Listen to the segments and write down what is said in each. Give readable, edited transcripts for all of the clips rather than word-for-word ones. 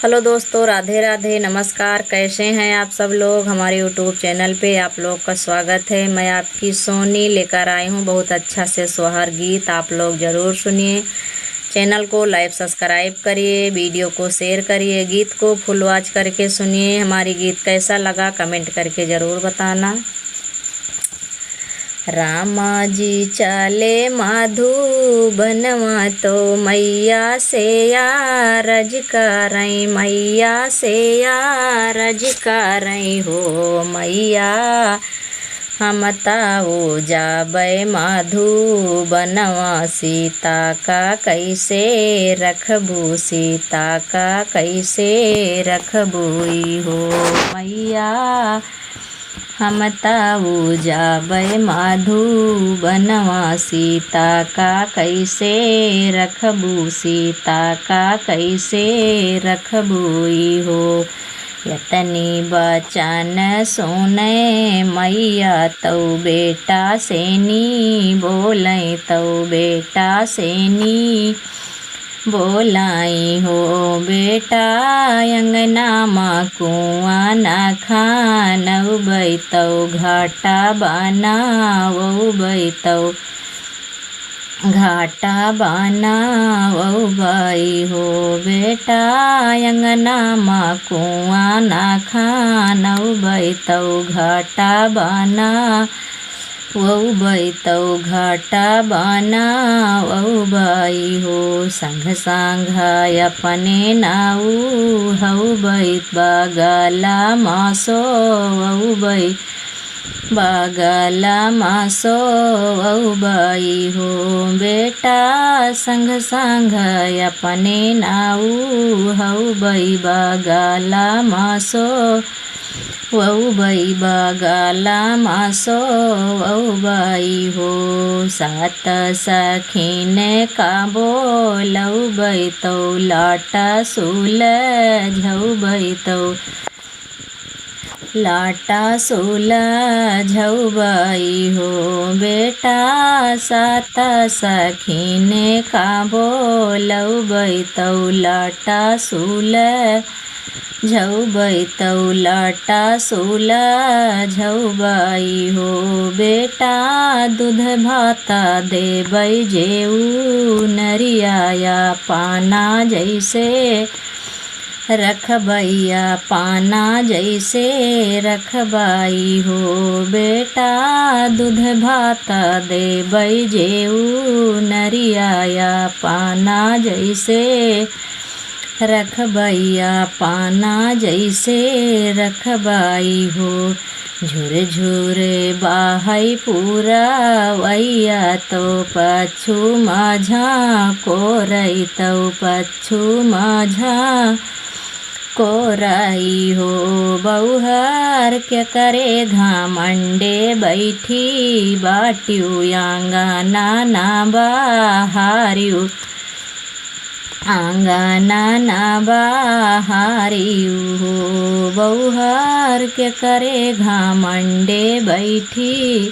Hello दोस्तों, राधे राधे, नमस्कार। कैसे हैं आप सब लोग। हमारे यूट्यूब चैनल पे आप लोग का स्वागत है। मैं आपकी सोनी लेकर आई हूँ बहुत अच्छा से सोहर गीत। आप लोग ज़रूर सुनिए। चैनल को लाइक सब्सक्राइब करिए, वीडियो को शेयर करिए, गीत को फुल वॉच करके सुनिए। हमारी गीत कैसा लगा कमेंट करके ज़रूर बताना। रामा जी चले माधुबनवा तो मैया से यारज करई, मैया से यारज करई हो मैया। हम ताऊ जाबै माधुबनवा, सीता का कैसे रखबू, सीता का कैसे रखबुई हो मैया। हम ताऊ जाबै माधुबनवा, सीता का कैसे रखबू, सीता का कैसे रखबुई हो। यतनी बचन सुने मैया, तऊ बेटा सेनी बोलै, तऊ बेटा सेनी बोलाई हो। बेटा अंगना माँ कुआँ न खानऊ बैतऊ, घाटा बनावऊ बैतऊ, घाटा बनावऊ बाई हो। बेटा अंगना माँ कुआँ न खानऊ बैतऊ, घाटा बना वऊ बैतऊ, घाटा बनावऊ बाई हो। संग संग अपने नाऊ हऊ बैत, बगला मासो वऊ बै, बगला मासो वऊ बाई हो। बेटा संग संग अपने नाऊ हऊ बै, बगला मासो वऊ बै, बगला मासो वऊ बाई हो। सात सखीन का बोलऊ बैतऊ, लाटा सुलझऊ बैतऊ, लाटा सुलझऊ बाई हो। बेटा सात सखीन का बोलऊ बैतऊ, लाटा सुलझऊ बैतऊ, लाटा सुलझऊ बाई हो। बेटा दूध भाता देबै जेऊ, नरियाया पाना जैसे रखबैया, पाना जैसे रखबाई हो। बेटा दूध भाता देबै जेऊ, नरियाया पाना जैसे रखबैया, पाना जैसे रखबाई हो। झुरे झुरे बाहै पूरा वैया, तो पछु माझा कोरई, तो पछु माझा कोराई हो। बहुहर के करे घामंडे बैठी, बाट्यू आंगना ना बहार्यू, आंगना ना बहारियू हो। बहुहर के करे घामंडे बैठी,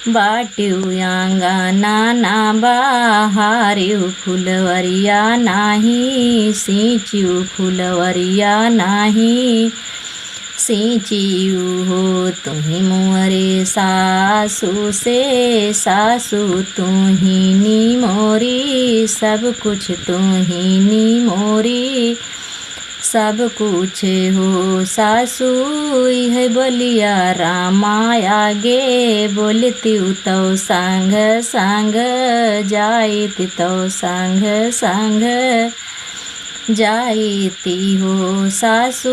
बाट्यू आंगना ना बहारियू। फुलवरिया नाही सींच्यू, फुलवरिया नाही सींचियू हो। तुही मोरे सासू से सासू, तुही नी मोरी सब कुछ, तुही नी मोरी सब कुछ हो। सासू है बोलिया रामा आगे, बोलती तो संग संग जाइत, तो संग संग जाइती हो। सासू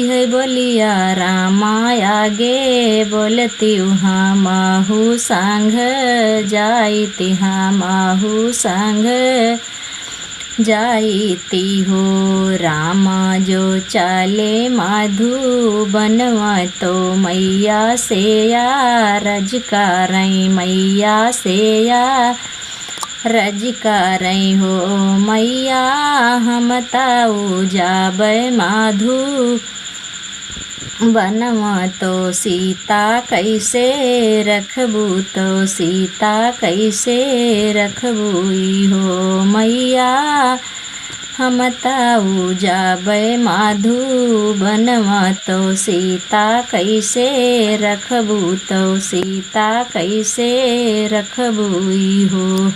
है बोलिया रामा आगे, बोलती हमहु संग जाइती, हमहु संग जाइती हो। रामा जो चले माधुबनवा, तो मैया से यारज करई, मैया से यारज करई हो मैया। हम ताऊ जाबै माधु बनवा, तो सीता कैसे रखबू, तो सीता कैसे रखबुई हो मैया। हम ताऊ जाबै माधु बनवा तो सीता कैसे रखबू तो सीता कैसे रखबू हो।